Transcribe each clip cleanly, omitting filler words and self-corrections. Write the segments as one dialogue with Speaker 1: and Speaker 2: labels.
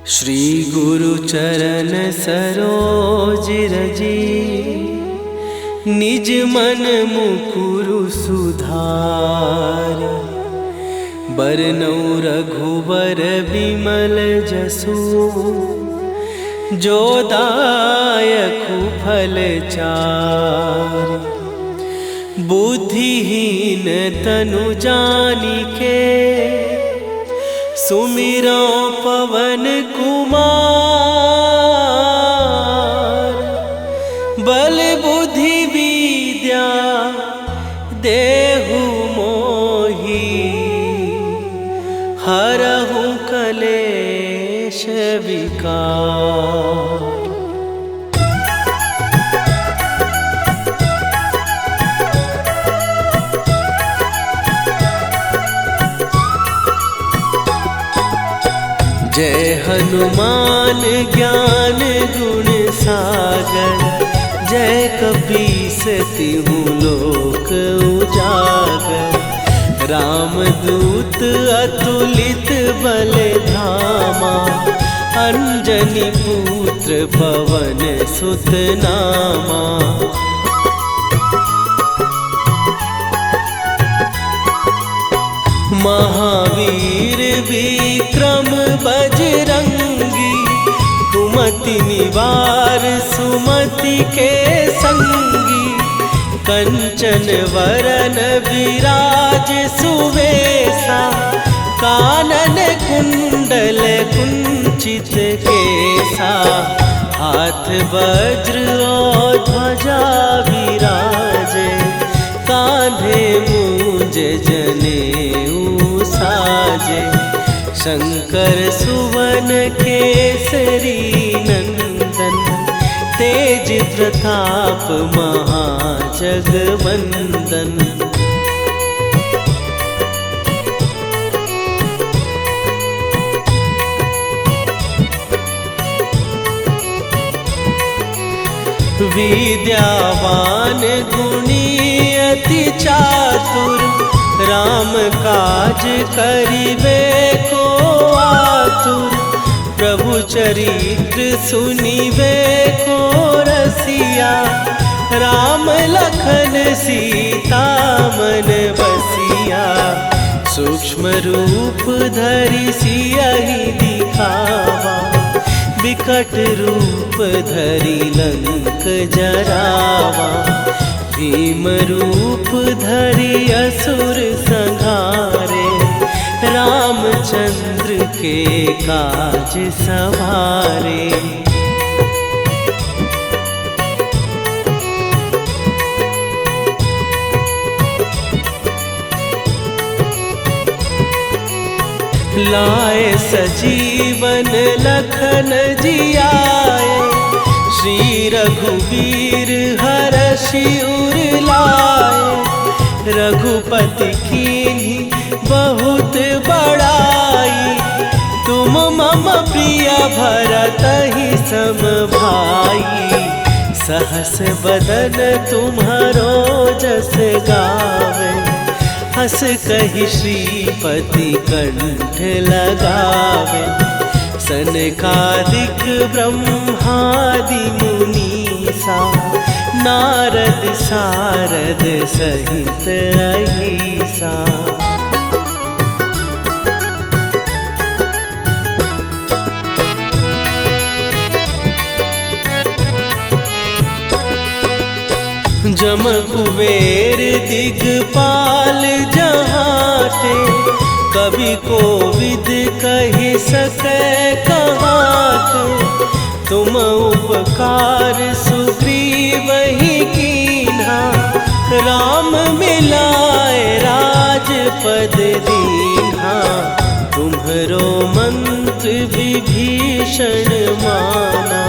Speaker 1: श्री गुरु चरण सरोज रजी, निज मन मुकुरु सुधार। बरनउँ रघुबर बिमल जसु, जो दायकु फल चारि। बुद्धिहीन तनु जानिके, सुमिरो पवन कुमार। बल बुद्धि विद्या देहु मोहि, हरहु कलेश विकार। जय हनुमान ज्ञान गुण सागर, जय कपीस तिहुँ लोक उजागर। रामदूत अतुलित बल धामा, अंजनी पुत्र पवन सुत नामा। महावीर विक्रम बजरंगी, कुमति निवार सुमति के संगी। कंचन वरन विराज सुवेशा, कानन कुंडल कुंचित केसा। हाथ वज्र और ध्वजा विराजे, कांधे मूंज जनेऊ साजे। शंकर सुवन केसरी नंदन, तेज प्रताप महाजगवंदन। विद्यावान गुणी अति चातुर, राम काज करिबे को आतुर। प्रभु चरित्र सुनिबे को रसिया, राम लखन सीता मन बसिया। सूक्ष्म रूप धरि सियहि दिखावा, विकट रूप धरि लंक जरावा। भीम रूप धरि असुर संहारे, रामचंद्र के काज सवारे। लाए सजीवन लखन जियाए, श्री रघुवीर हरषि उर लाए। रघुपति कीन्ही बहुत बड़ाई, तुम मम प्रिय भरतहि सम भाई। सहस बदन तुम्हरो जस गावे, हस कहि श्रीपति कंठ लगावे। सनकादिक ब्रह्मादि मुनीसा, नारद सारद सहित अहिसा। जम कुबेर दिगपाल जहाते, कवि कोविद कहि सकै कहाते। तुम उपकार सुग्रीवहि कीन्हा, राम मिलाए राजपद दीन्हा। तुम्हरो मंत्र विभीषण माना,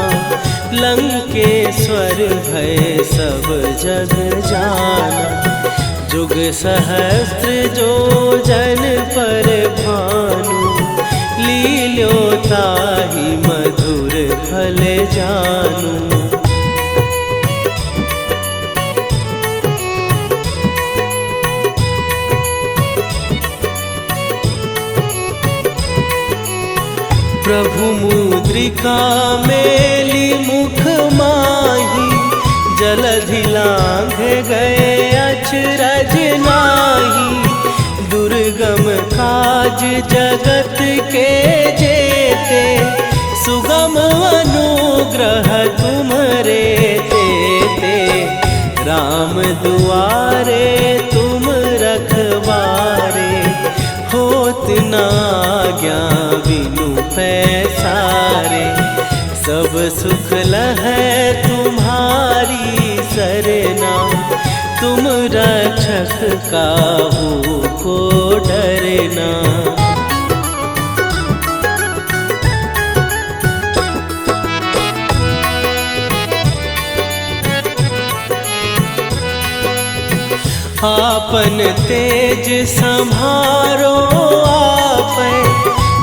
Speaker 1: लंकेश्वर भय सब जग जाना। जुग सहस्त्र जो जन पर भानु, लील्यो ताहि मधुर फल जानू। प्रभु मुद्रिका मेली मुख माही, जलधि लांघ गए अचरज नाही। दुर्गम काज जगत के जेते, सुगम अनुग्रह तुम्हारे देते। राम दुआरे तुम रखवारे, होत न आज्ञा बिनु पैसारे। सब सुख लहै तुम्हारी सरना, तुम रक्षक काहू को डरना। आपन तेज संभारो आपै,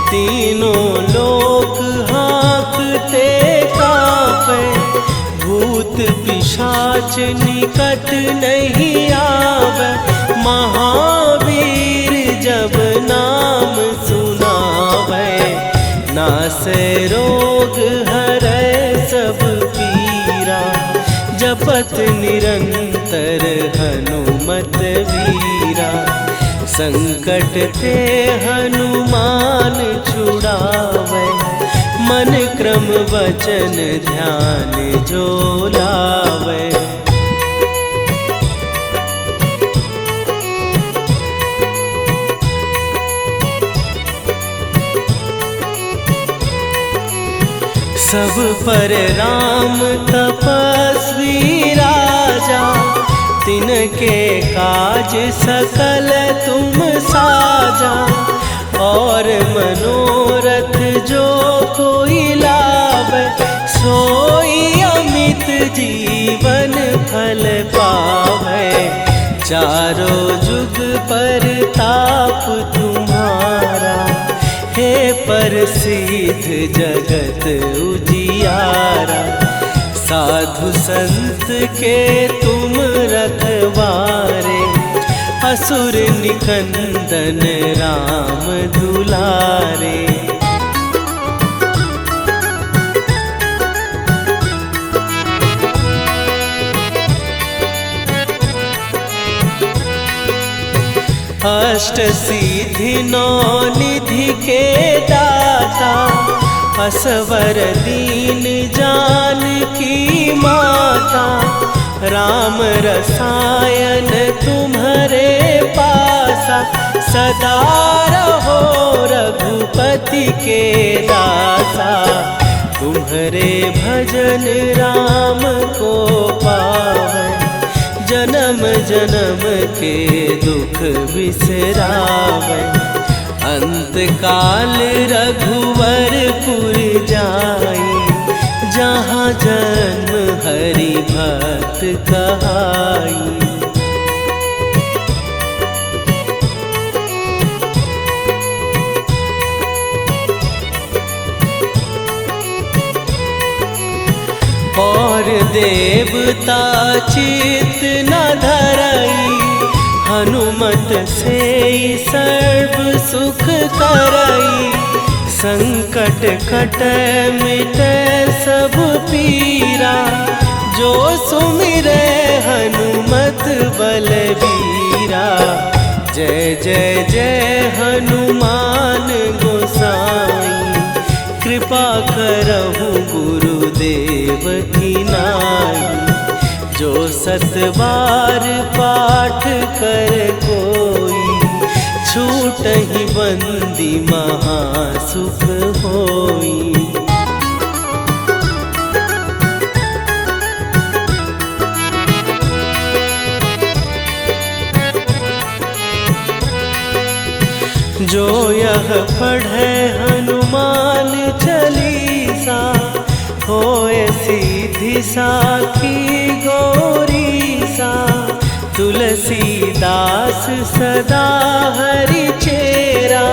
Speaker 1: तीनों लोक हाँकते कांपै। भूत पिशाच निकट नहीं आवे, महावीर जब नाम सुनावे। नासै रोग हरै सब पीरा, जपत निरंतर हनुमत वीरा। संकट ते हनुमान छुड़ावे, मन क्रम वचन ध्यान जो लावे। सब पर राम तपस्वी राजा, तिनके काज सकल तुम साजा। और मनोरथ जो कोई लावे, सोई अमित जीवन फल पावे। चारों जुग पर ताप तुम्हारा, हे प्रसिद्ध जगत उजियारा। साधु संत के तुम रखवारे, असुर निकंदन राम दुलारे। अष्ट सिद्धि नौ निधि के दाता, असवर दीन जानकी माता। राम रसायन तुम्हारे पासा, सदा रहो रघुपति के दासा। तुम्हारे भजन राम को पावे, जन्म जन्म के दुख बिसरावे। अंत काल रघुवरपुर जाई, जहाँ जन्म हरि भक्त कहाई। और देवता चित न धरई, हनुमत से सर्व सुख करई। संकट कट मिट सब पीरा, जो सुमिरै हनुमत बलबीरा। जय जय जय हनुमान गोसाई, कृपा करहु गुरुदेव की नाई। जो सत बार पाठ कर कोई, छूटहि बंदी महासुख होई। जो यह पढ़े हनुमान चालीसा, होए सीधी साखी गौरीसा। तुलसीदास सदा हरि चेरा,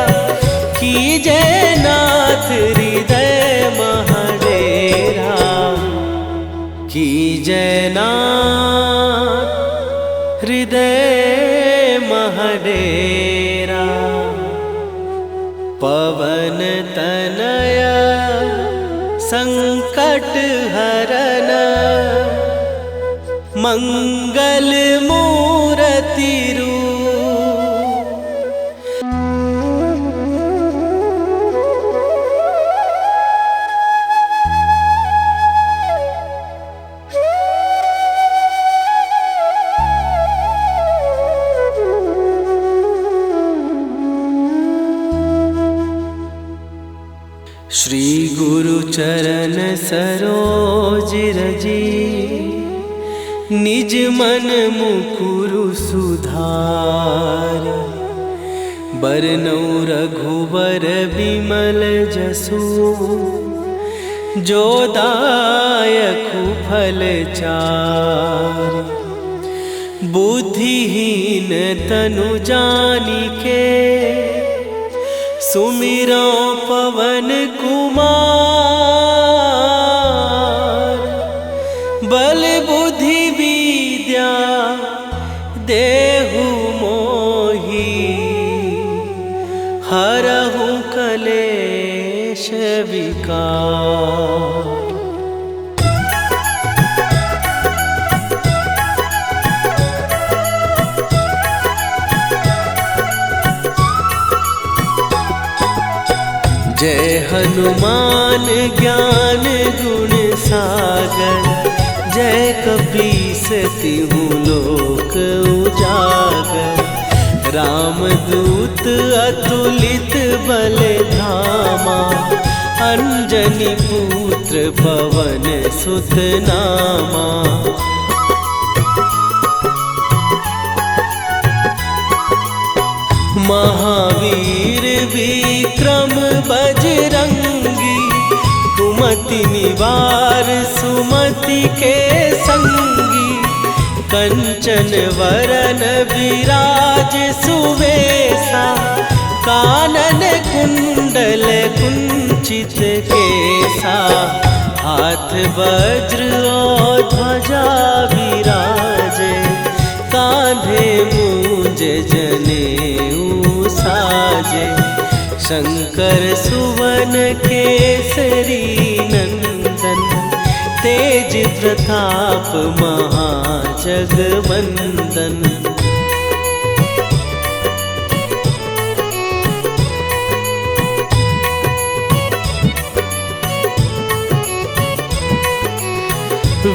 Speaker 1: कीजय नाथ हृदय महडेरा। कीजय नाथ हृदय महडेरा। पवन तनया संकट हरन मंगल मूर्ति रूप। श्री गुरु चरण सरोज रजी निज मन मुकुरु सुधार। बरनौ रघुबर बिमल जसु जो दायकु फल चार। बुद्धिहीन तनु जानिके सुमिरो पवन कुमार। बल बुद्धि विद्या देहु मोहि हरहु कलेश विकार। जय हनुमान ज्ञान गुण सागर। जय कपीस तिहु लोक उजागर। रामदूत अतुलित बल धामा। अंजनी पुत्र पवन सुत नामा। महावीर विक्रम बजरंगी। कुमति निवार सुमति के संगी। कंचन वरन विराज सुवेशा। कानन कुंडल कुंचित केसा। हाथ वज्र और ध्वजा विराजे। कांधे मूंज जनेऊ साजे। शंकर सुवन केसरी नंदन। तेज प्रताप महाजगवंदन।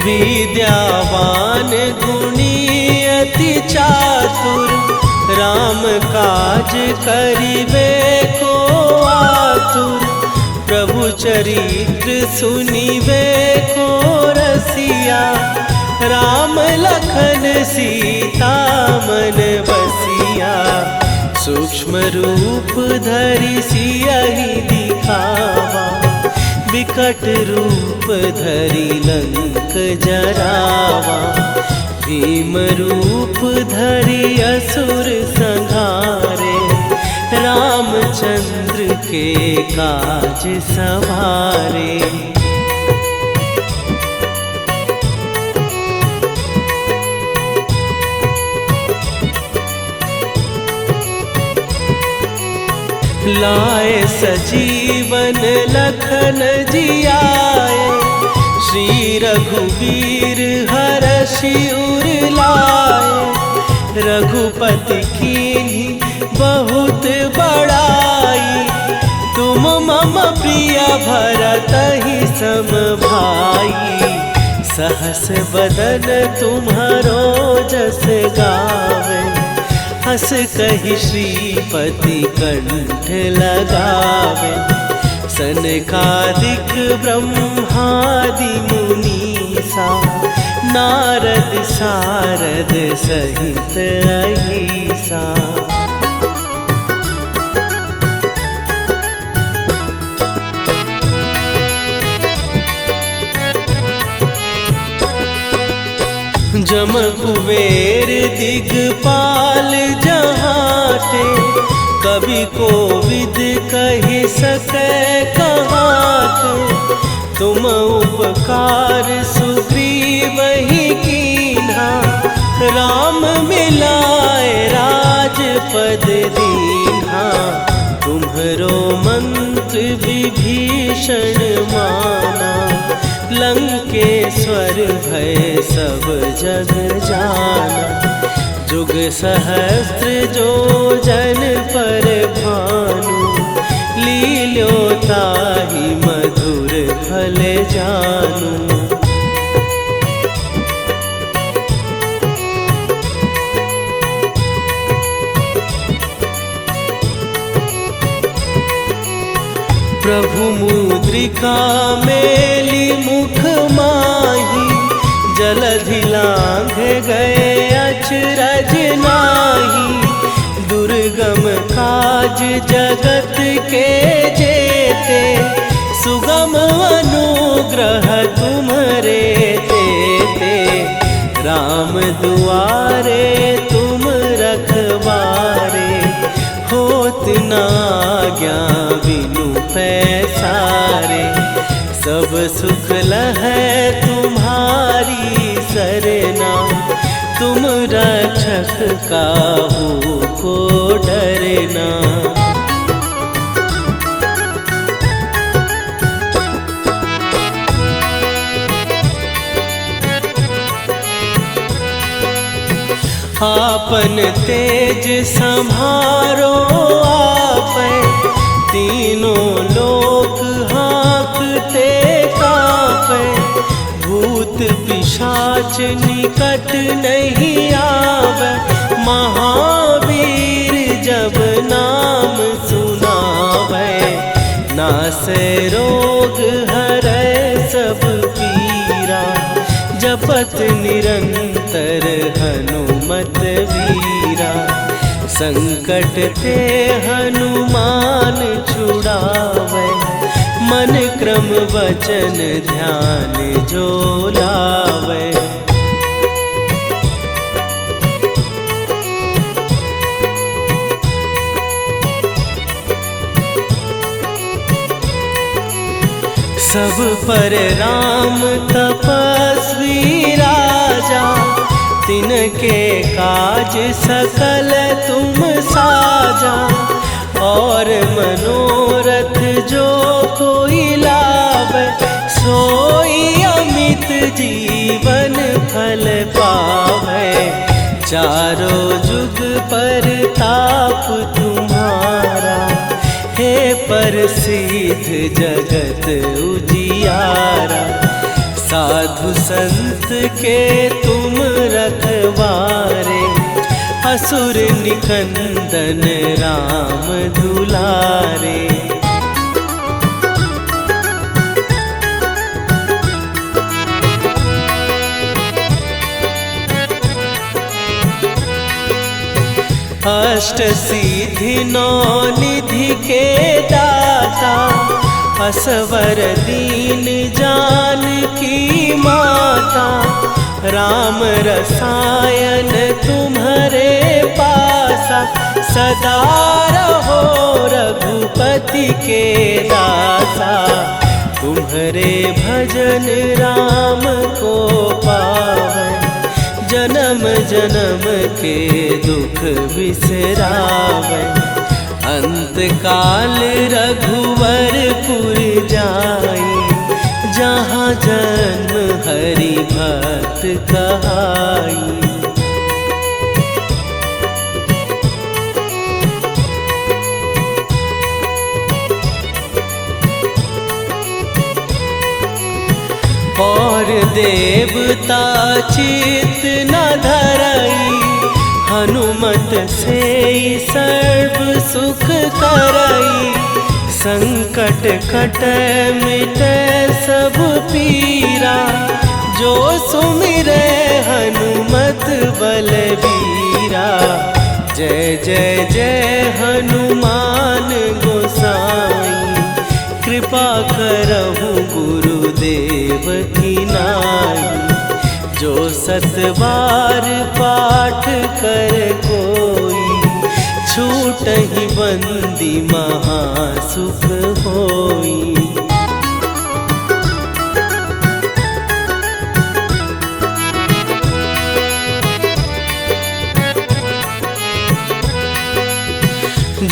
Speaker 1: विद्यावान गुणी अति चातुर। राम काज करिबे को आतुर। प्रभु चरित्र सुनिबे को रसिया। राम लखन सीता मन बसिया। सूक्ष्म रूप धरि सियहि दिखावा। विकट रूप धरि लंक जरावा। भीम रूप धरि असुर संहारे। रामचंद्र के काज सवारे। लाए सजीवन लखन जियाए। श्री रघुवीर हरषि उर लाए। रघुपति कीन्ही बहुत बड़ाई। तुम मम प्रिय भरतहि सम भाई। सहस बदन तुम्हारो जस गावे। हस कहि श्रीपति कंठ लगावे। सनकादिक ब्रह्मादि मुनीसा। नारद सारद सहित अहिसा। जम कुबेर दिगपाल जहाते। कवि कोविद कहि सकै कहाते। तुम उपकार सुग्रीवहि कीन्हा। राम मिलाए राजपद दीन्हा। तुम्हरो विभीषण माना, लंकेश्वर भय सब जग जाना। जुग सहस्त्र जो जन पर भानु, लील्यो ताहि मधुर फल जानू। प्रभु मुद्रिका मेली मुख माही, जलधि लांघ गए अचरज नाही। दुर्गम काज जगत के जेते, सुगम अनुग्रह तुम्हरे तेते। राम दुआरे तुम रखवारे, होत न आज्ञा बिनु पैसारे। सब सुख लहै तुम्हारी सरना, तुम रक्षक काहू को डरना। आपन तेज संभारो आपै, तीनों लोक हाँकते कांपै। भूत पिशाच निकट नहीं आवे, महावीर जब नाम सुनावे। नासै रोग हरै सब पीरा, जपत निरंतर हनुमत वीरा। संकट ते हनुमान छुड़ावे, मन क्रम वचन ध्यान जो लावे। सब पर राम तपस्वी राजा, तिनके काज सकल तुम साजा। और मनोरथ जो कोई लावे, सोई अमित जीवन फल पावे। चारों जुग पर ताप तुम्हारा, हे प्रसिद्ध जगत उजियारा। साधु संत के तुम रखवारे, असुर निकंदन राम दुलारे। अष्ट सिद्धि नौ निधि के दाता, असवर दीन जानकी माता। राम रसायन तुम्हारे पासा, सदा रहो रघुपति के दासा। तुम्हारे भजन राम को पावै, जन्म जन्म के दुख बिसरावे। अंत काल रघुवरपुर जाई, जहाँ जन्म हरि भक्त कहाई। और देवता चित न धरई, हनुमत से सर्व सुख करई। संकट कटै मिटै सब पीरा, जो सुमिरै हनुमत बलबीरा। जय जय जय हनुमान गोसाई, कृपा करहु गुरुदेव की नाई। जो सत बार पाठ कर कोई, छूटहि बंदी महासुख होई।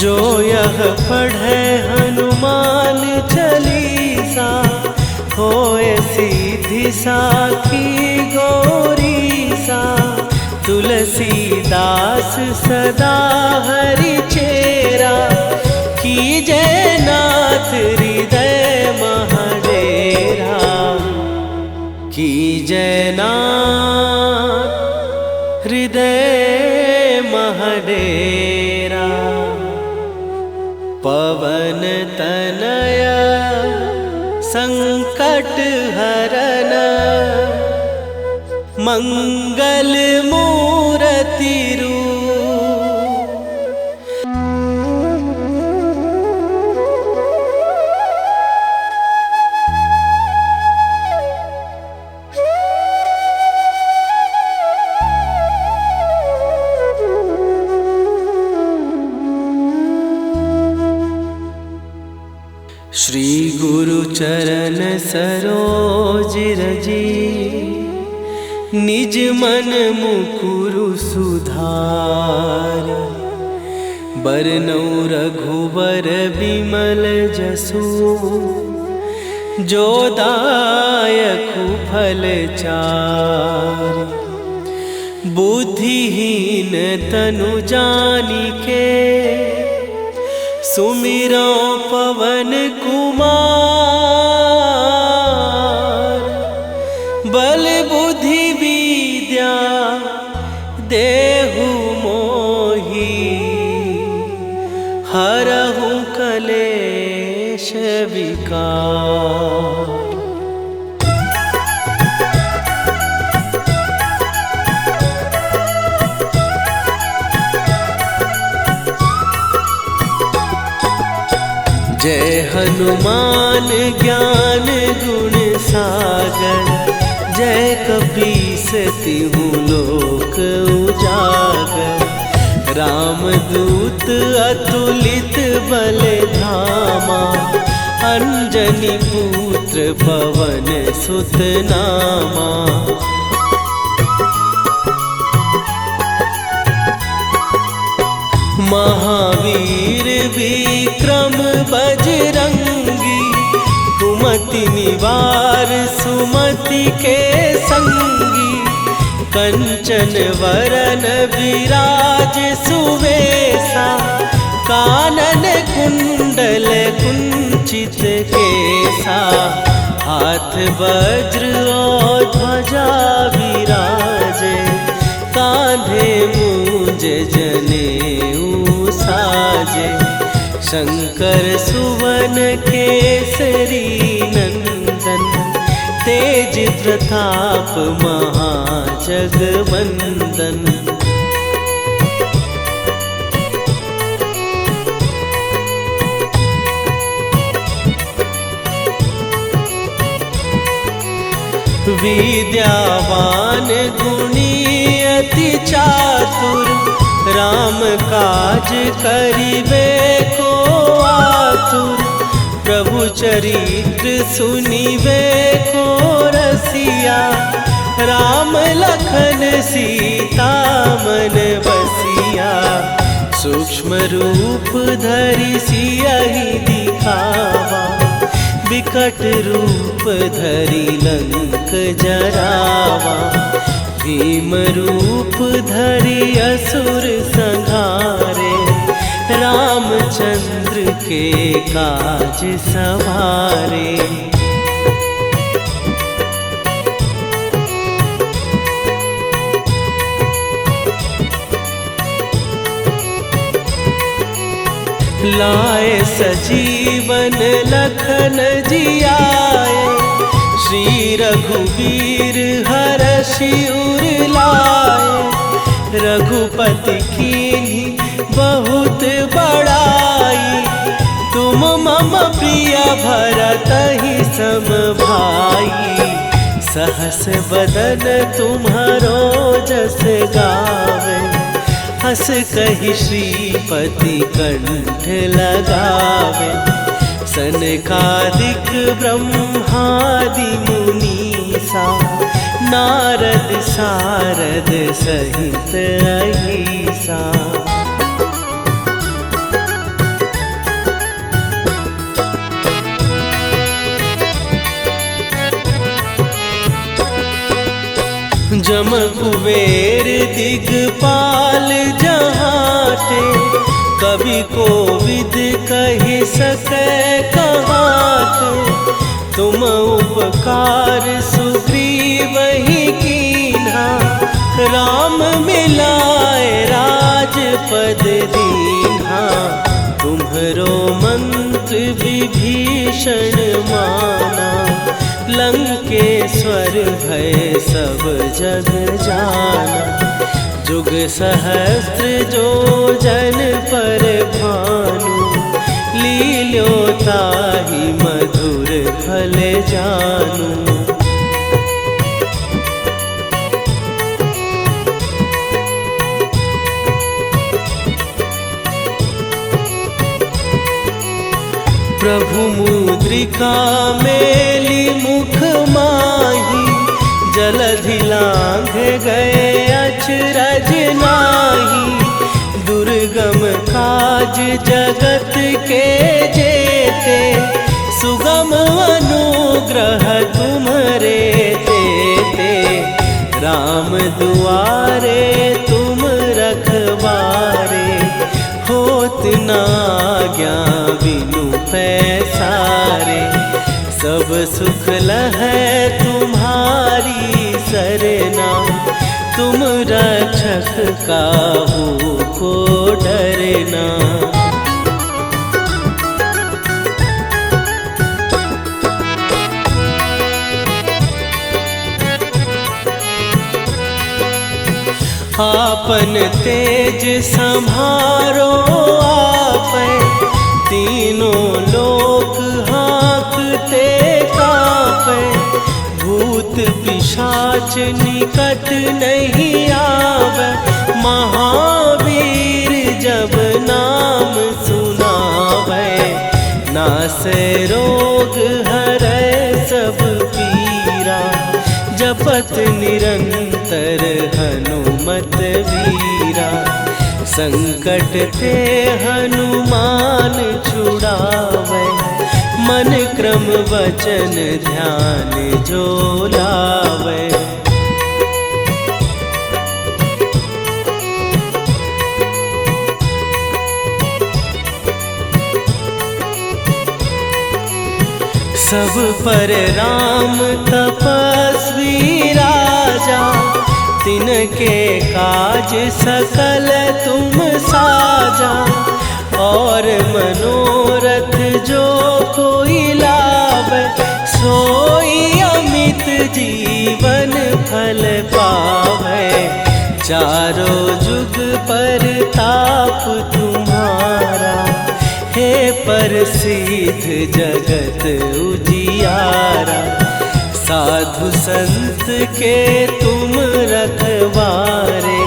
Speaker 1: जो यह पढ़े हनुमान सिद्धि साखी गौरी सा, तुलसीदास सदा हरि चेरा, की जयनाथ हृदय महडेरा, की जयनाथ हृदय महडेरा। पवन तनया संकट हरन, मंगल मूर्ति रूप। श्री गुरु चरण सरोज रजी, निज मन मुकुरु सुधार। बरनौ रघुबर बिमल जसु, जो दायकु फल चार। बुद्धिहीन तनु जानिके, सुमिरो पवन कुमार। बल बुद्धि विद्या देहु मोहि, हरहु कलेश विकार। जय हनुमान ज्ञान गुण सागर, जय कपीस तिहु लोक उजागर। रामदूत अतुलित बल धामा, अंजनी पुत्र पवन सुत नामा। महावीर विक्रम बजरंगी, कुमति निवार सुमति के संगी। कंचन वरन विराज सुवेशा, कानन कुंडल कुंचित केसा। हाथ वज्र और ध्वजा विराजे, कांधे मूंज जनेऊ साजे। शंकर सुवन केसरी नंदन, तेज प्रताप महाजगवंदन। विद्यावान गुणी अति चातुर, राम काज करिबे को आतुर। प्रभु चरित्र सुनिबे को रसिया, राम लखन सीता मन बसिया। सूक्ष्म रूप धरि सियहि दिखावा, विकट रूप धरि लंक जरावा। भीम रूप धरि असुर संहारे, रामचंद्र के काज सवारे। लाए सजीवन लखन जियाए, श्री रघुवीर हरषि उर लाए। रघुपति कीन्ही बहुत बड़ाई, तुम मम प्रिय भरतहि सम भाई। सहस बदन तुम्हारो जस गावे, हस कहि श्रीपति कंठ लगावे। सनकादिक ब्रह्मादि मुनीसा, नारद सारद सहित अहिसा। जम कुबेर दिगपाल जहाते, कवि कोविद कहि सकै कहाते। तुम उपकार सुग्रीवहि कीन्हा, राम मिलाए राजपद दीन्हा। तुम्हरो मंत्र विभीषण माना, लंकेश्वर भय सब जग जाना। जुग सहस्त्र जो जन पर भानु, लील्यो ताहि मधुर फल जानू। प्रभु मुद्रिका मेली मुख माही, जलधि लांघ गए अचरज नाही। दुर्गम काज जगत के जेते, सुगम अनुग्रह तुम्हरे तेते। राम दुआरे तुम रखवारे, होत न आज्ञा बिनु पैसारे। सब सुख लहै तुम्हारी सरना, तुम रक्षक काहू को डरना। आपन तेज सम्हारो आपै, तीनों लोक हाँकते काँपै। भूत पिशाच निकट नहीं आवे, महावीर जब नाम सुनावे। नासै रोग हरै सब पीरा, जपत निरंतर हनुमत वीरा। संकट ते हनुमान छुड़ावे, मन क्रम वचन ध्यान जो लावे। सब पर राम तपस्वी राजा, तिनके काज सकल तुम साजा। और मनोरथ जो कोई लावे, सोई अमित जीवन फल पावे। चारों जुग पर ताप तुम्हारा, हे प्रसिद्ध जगत उजियारा। साधु संत के तुम रखवारे,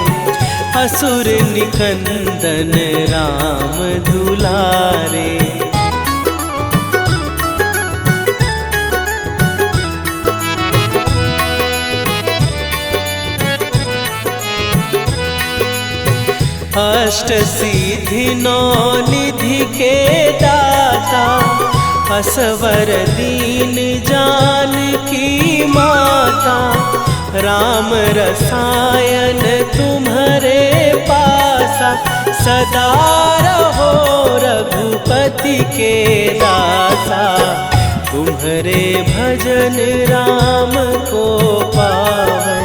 Speaker 1: असुर निकंदन राम दुलारे। अष्ट सिद्धि नौ निधि के दाता, असवर दीन जानकी माता। राम रसायन तुम्हारे पासा, सदा रहो रघुपति के दासा। तुम्हारे भजन राम को पावै,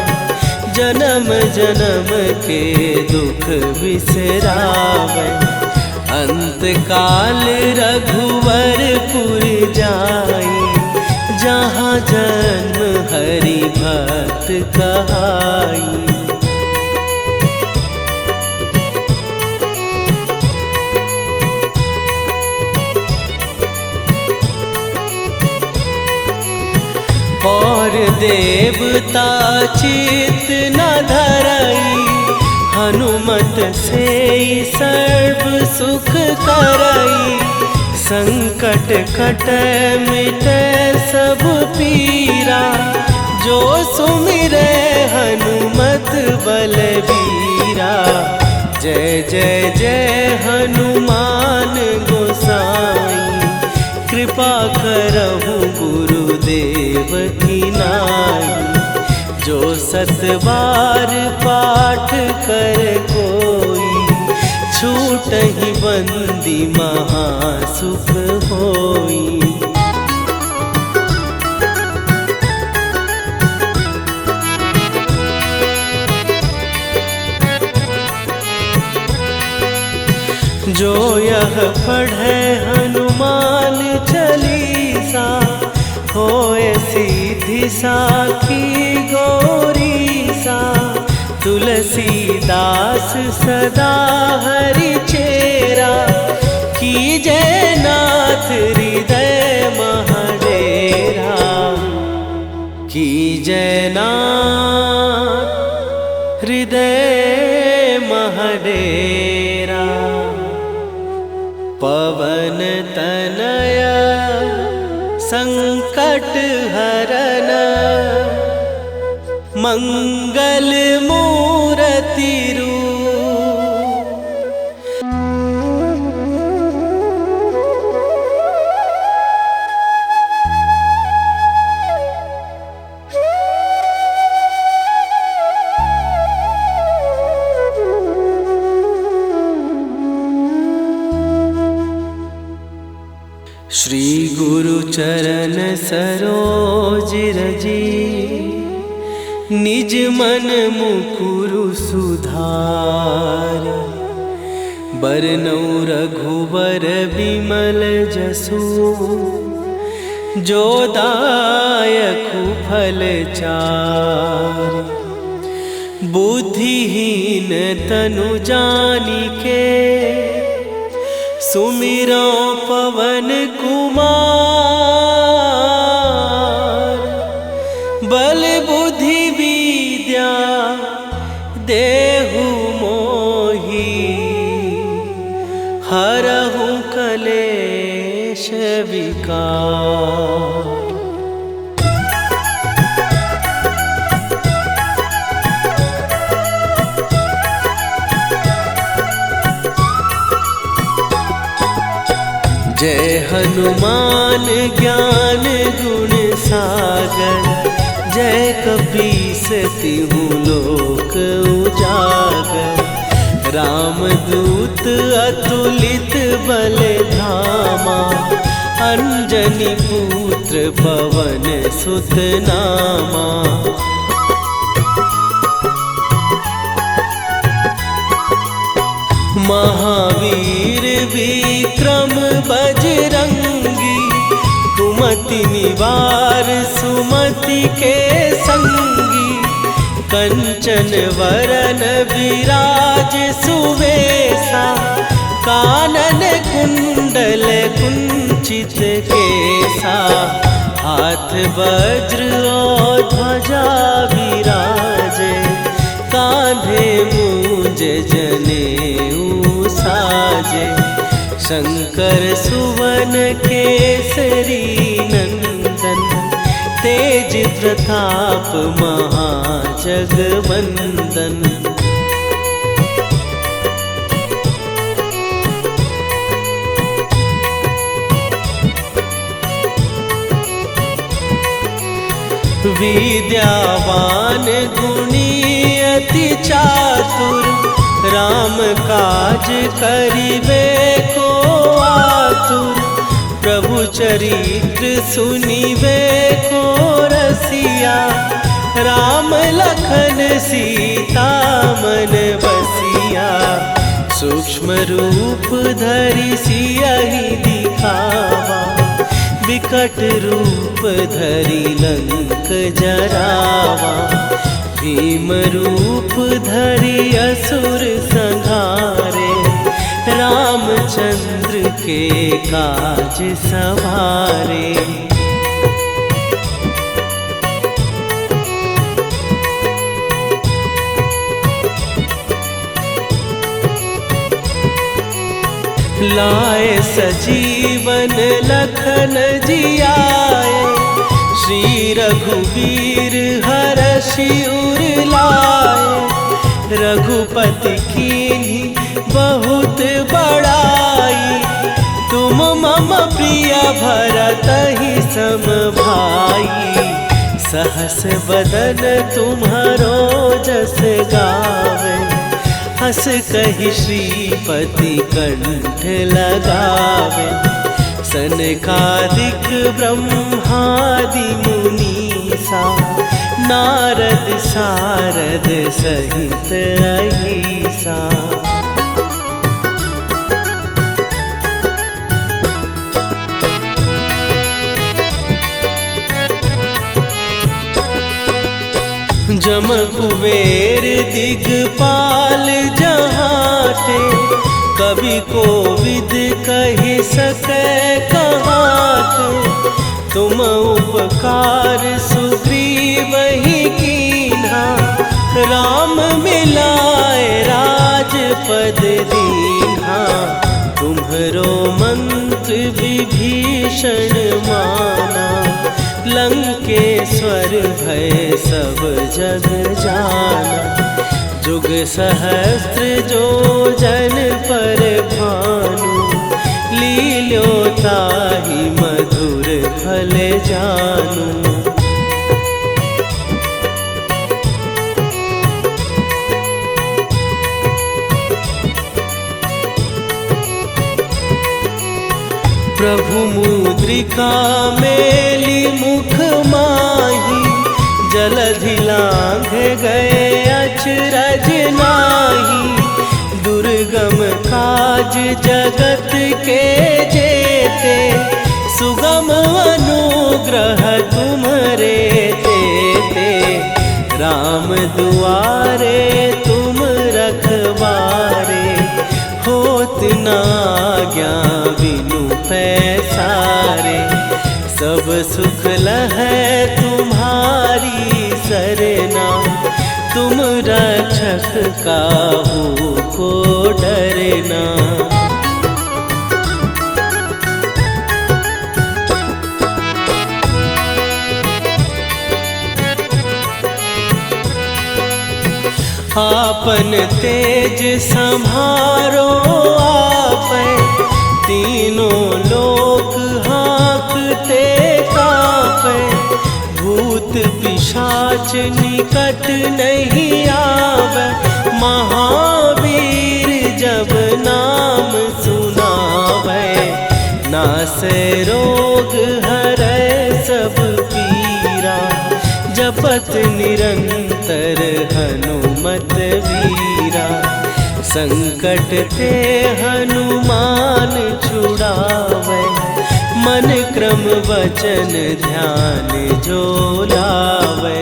Speaker 1: जन्म जन्म के दुख बिसरावै। अंत काल रघुवरपुर जाई, जहाँ जन्म हरि भक्त कहाई। और देवता चित न धरई, हनुमत से सर्व सुख करई। संकट कटै मिटै सब पीरा, जो सुमिरै हनुमत बलबीरा। जय जय जय हनुमान गोसाई, कृपा करहु गुरुदेव की नाई। जो 7 बार पाठ कर कोई, छूटहि बंदी महासुख होई। जो यह पढ़े हनुमान चालीसा, होए सीधी साखी गौरीसा। तुलसीदास सदा हरि चेरा, कीजय नाथ हृदय महडेरा। कीजय नाथ हृदय महडेरा। पवन तनया संकट हरन, मंगल मूर्ति रूप। श्री गुरु चरण सरोज रजी, निज मन मुकुरु सुधार। बरनौ रघुबर बिमल जसु, जो दायकु फल चार। बुद्धिहीन तनु जानिके, सुमिरो पवन कुमार। बल बुद्धि विद्या देहु मोहि, हरहु कलेश विकार। जय हनुमान ज्ञान गुण सागर, जय कपीस तिहु लोक उजागर। रामदूत अतुलित बल धामा, अंजनी पुत्र पवन सुत नामा। महावीर विक्रम बजरंगी, कुमति निवार सुमति के संगी। कंचन वरन विराज सुवेशा, कानन कुंडल कुंचित केसा। हाथ वज्र और ध्वजा विराजे, कांधे मूंज जनेऊ साजे। शंकर सुवन केसरी नंदन, तेज प्रताप महाजगवंदन। विद्यावान गुणी अति चातुर, राम काज करिबे को आतुर। प्रभु चरित्र सुनिबे को रसिया, राम लखन सीता मन बसिया। सूक्ष्म रूप धरि सियहि दिखावा, विकट रूप धरि लंक जरावा। भीम रूप धरि असुर संहारे, रामचंद्र के काज सवारे। लाए सजीवन लखन जियाए, श्री रघुवीर हरषि उर लाए। रघुपति कीन्ही बहुत बड़ाई, तुम मम प्रिय भरतहि सम भाई। सहस बदन तुम्हारो जस गावे, हस कहि श्रीपति कंठ लगावे। सनकादिक ब्रह्मादि मुनीसा, नारद सारद सहित अहिसा। जम कुबेर दिगपाल जहाँ थे, कवि कोविद कहि सकै कहाते। तुम उपकार सुग्रीव ही कीन्हा, राम मिलाए राजपद दीन्हा। तुम्हरो मंत्र विभीषण माना, लंकेश्वर भय सब जग जाना। जुग सहस्त्र जो जन पर भानु, लील्यो ताहि मधुर फल जानू। प्रभु मुद्रिका मेली मुख माही, जलधि लांघ गए अचरज नाही। दुर्गम काज जगत के जेते, सुगम अनुग्रह तुम्हरे तेते। राम दुआरे तुम रखवारे, होत न आज्ञा बिनु पैसारे। सब सुख लहै तुम्हारी सरना, तुम रक्षक काहू को डरना। आपन तेज सम्हारो आपै, तीनों लोक हाँकते कांपै। भूत पिशाच निकट नहीं आवे, महावीर जब नाम सुनावे। नासै रोग हरै सब पीरा, जपत निरंतर हनुमत वीरा। संकट ते हनुमान छुड़ावे, मन क्रम वचन ध्यान जो लावे।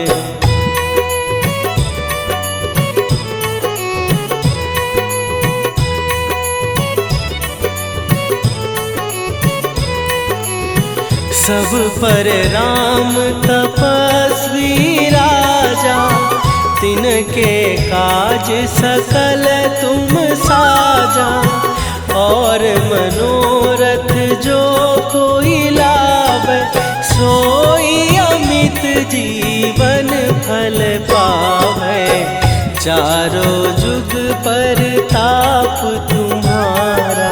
Speaker 1: सब पर राम तपस्वी राजा, तिनके काज सकल तुम साजा। और मनोरथ जो कोई लावे, सोई अमित जीवन फल पावे। चारों जुग पर ताप तुम्हारा,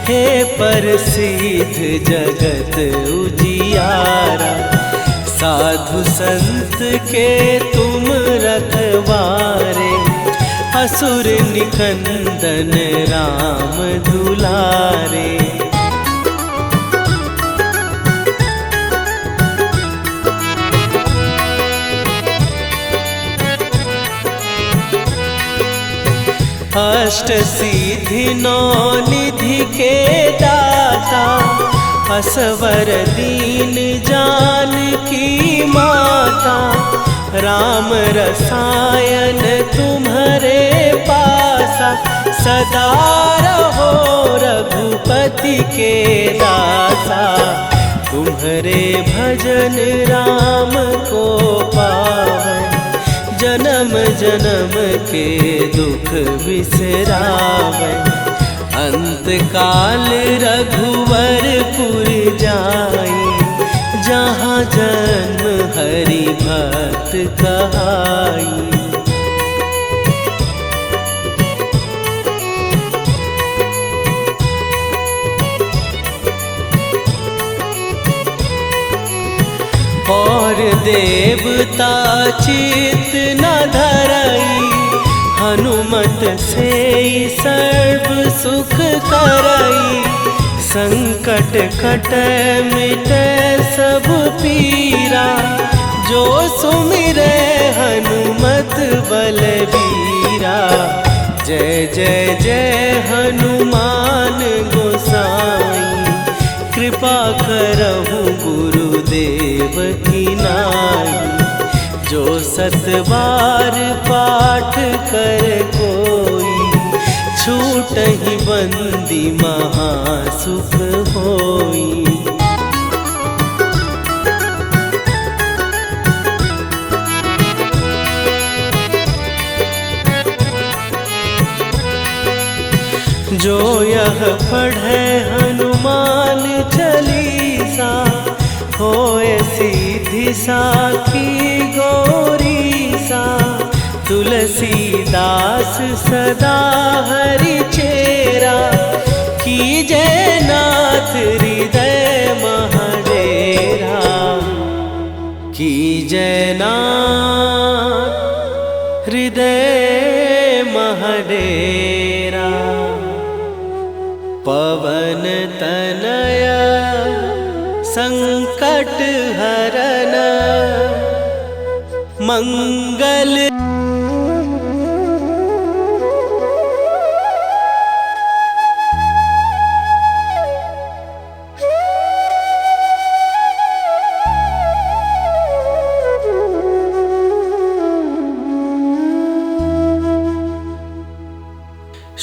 Speaker 1: हे प्रसिद्ध जगत उजियारा। साधु संत के तुम रखवारे, असुर निकंदन राम दुलारे। अष्ट सिद्धि नौ निधि के दाता, असवर दीन जानकी माता। राम रसायन तुम्हारे पासा, सदा रहो रघुपति के दासा। तुम्हारे भजन राम को पावै, जन्म जन्म के दुख बिसरावै। अंत काल रघुवरपुर जाई, जहाँ जन्म हरि भक्त कहाई। और देवता चित न धरई, हनुमत से सर्व सुख करई। संकट कटै मिटै सब पीरा, जो सुमिरै हनुमत बलबीरा। जय जय जय हनुमान गोसाई, कृपा करहु गुरुदेव की नाई। जो 7 बार पाठ कर कोई, छूटहि बंदी महासुख होई। जो यह पढ़े हनुमान चालीसा, होए सीधी साखी गौरीसा। तुलसीदास सदा हरि चेरा, कीजय नाथ हृदय महडेरा। कीजय नाथ हृदय महडेरा। पवन तनया संकट हरन, मंगल।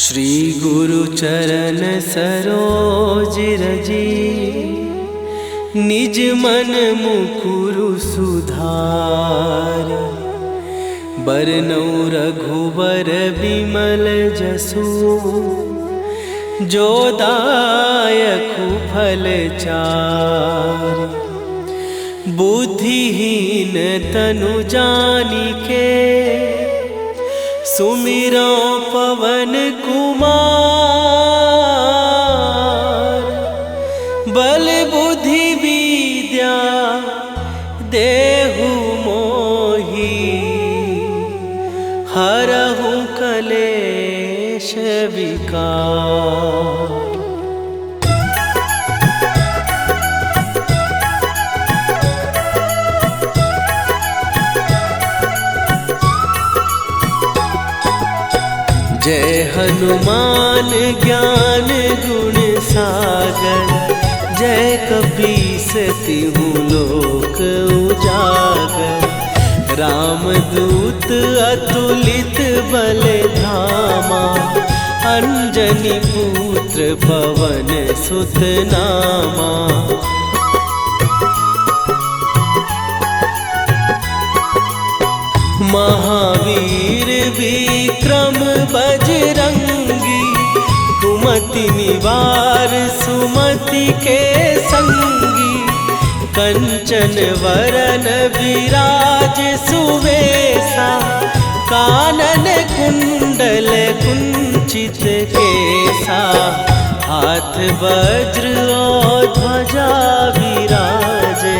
Speaker 1: श्री गुरु चरण सरोज रजी, निज मन मुकुरु सुधार। बरनउँ रघुबर बिमल जसु, जो दायकु फल चार। बुद्धिहीन तनु जानिके, सुमिरो पवन कुमार। बल बुद्धि विद्या देहु मोहि, हरहु कलेश विकार। जय हनुमान ज्ञान गुण सागर, जय कपीस तिहु लोक उजागर। रामदूत अतुलित बल धामा, अंजनी पुत्र पवन सुत नामा। महावीर विक्रम बजरंगी, कुमति निवार सुमति के संगी। कंचन वरन विराज सुवेशा, कानन कुंडल कुंचित केसा। हाथ वज्र और ध्वजा विराजे,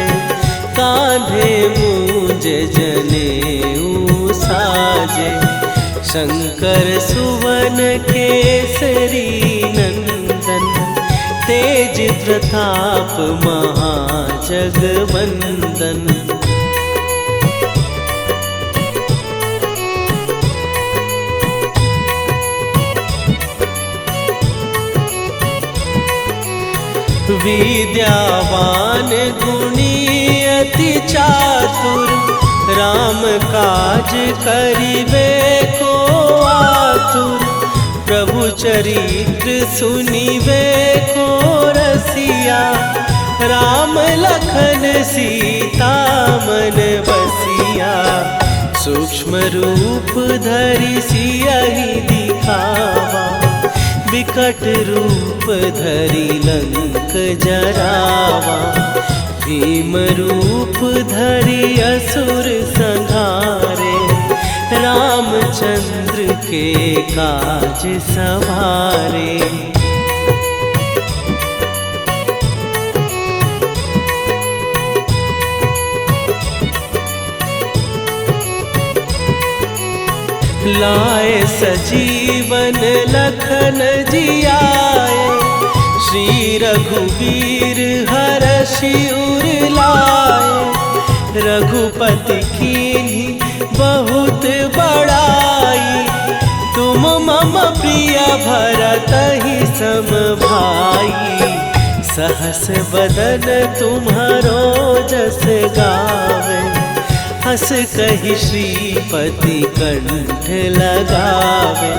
Speaker 1: कांधे मूंज जनेऊ साजे। शंकर सुवन केसरी नंदन, तेज प्रताप महाजगवंदन। विद्यावान गुणी अति चातुर, राम काज करिबे को आतुर। प्रभु चरित्र सुनिबे को रसिया, राम लखन सीता मन बसिया। सूक्ष्म रूप धरि सियहि दिखावा, विकट रूप धरि लंक जरावा। भीम रूप धरि असुर संहारे, रामचंद्र के काज सवारे। लाए सजीवन लखन जियाए, श्री रघुवीर हरषि उर लाए। रघुपति कीन्ही बहुत बड़ाई, तुम मम प्रिय भरतहि सम भाई। सहस बदन तुम्हारो जस गावे, हस कहि श्रीपति कंठ लगावे।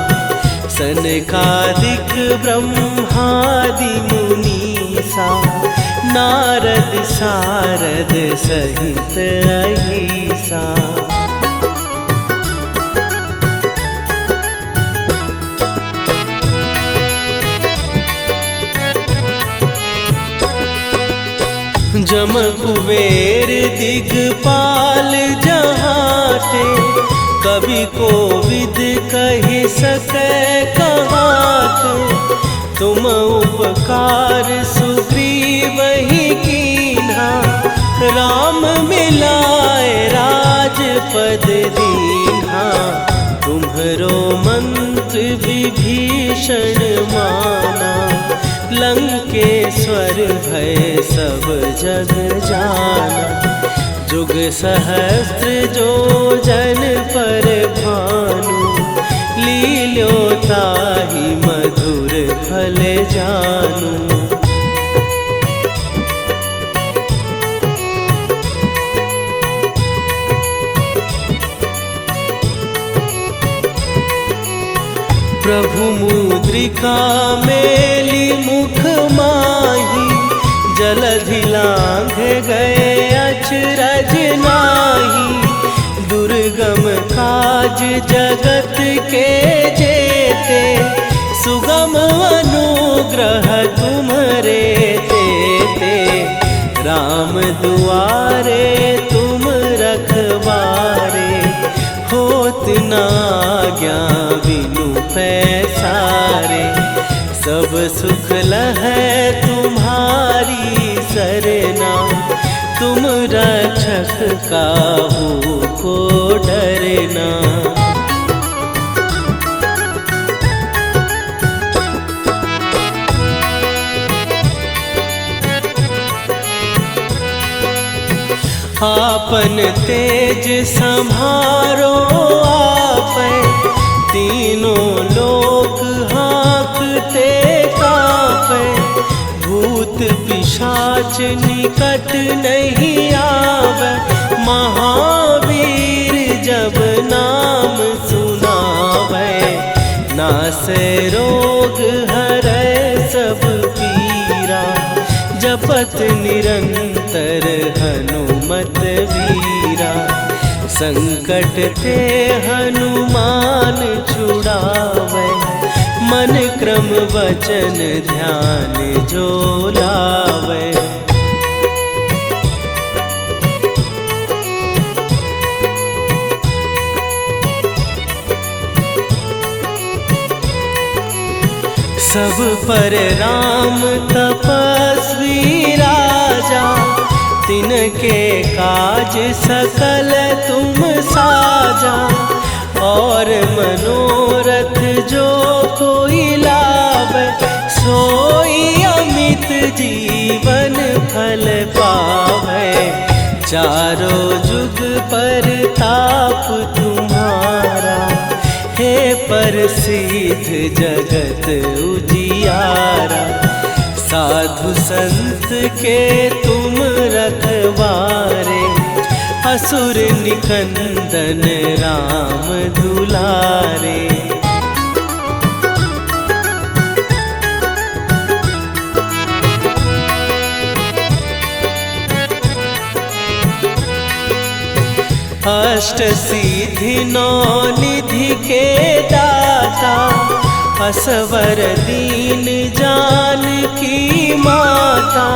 Speaker 1: सनकादिक ब्रह्मादि मुनीसा, नारद सारद सहित अहिसा। जम कुबेर दिगपाल जहाते, कवि कोविद कहि सकै कहाते। तुम उपकार सुग्रीवहि कीन्हा, राम मिलाए राजपद दीन्हा। तुम्हरो मंत्र विभीषण माना, लंकेश्वर भय सब जग जाना। जुग सहस्त्र जो जन पर भानु, लील्यो ताहि मधुर फल जानू। प्रभु मुद्रिका मेली मुख माही, जलधि लांघ गए अचरज नाही। दुर्गम काज जगत के जेते, सुगम अनुग्रह तुम्हरे तेते। राम दुआरे तुम रखवारे, होत न आज्ञा बिनु पैसारे। सब सुख लहै तुम्हारी सरना, तुम रक्षक काहू को डरना। आपन तेज सम्हारो आपै, तीनों लोक हाँकते काँपै। भूत पिशाच निकट नहीं आवे, महावीर जब नाम सुनावे। नासै रोग हरै सब पीरा, जपत निरंतर हनुमत वीरा। संकट ते हनुमान छुड़ावे, मन क्रम वचन ध्यान जो लावे। सब पर राम तपस्वी राजा, तिनके काज सकल तुम साजा। और मनोरथ जो कोई लावे, सोई अमित जीवन फल पावे। चारों जुग पर ताप तुम्हारा, हे प्रसिद्ध जगत उजियारा। साधु संत के तुम रखवारे, असुर निकंदन राम दुलारे। अष्ट सिद्धि नौ निधि के दाता, असवर दीन जानकी माता।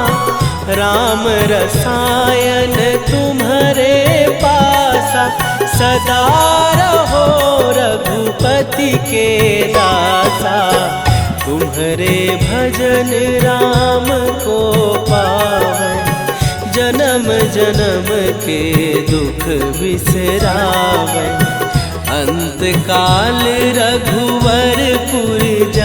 Speaker 1: राम रसायन तुम्हारे पासा, सदा रहो रघुपति के दासा। तुम्हारे भजन राम को पावै, जन्म जन्म के दुख बिसरावै। अंत तत्काल रघुवरपुर जा।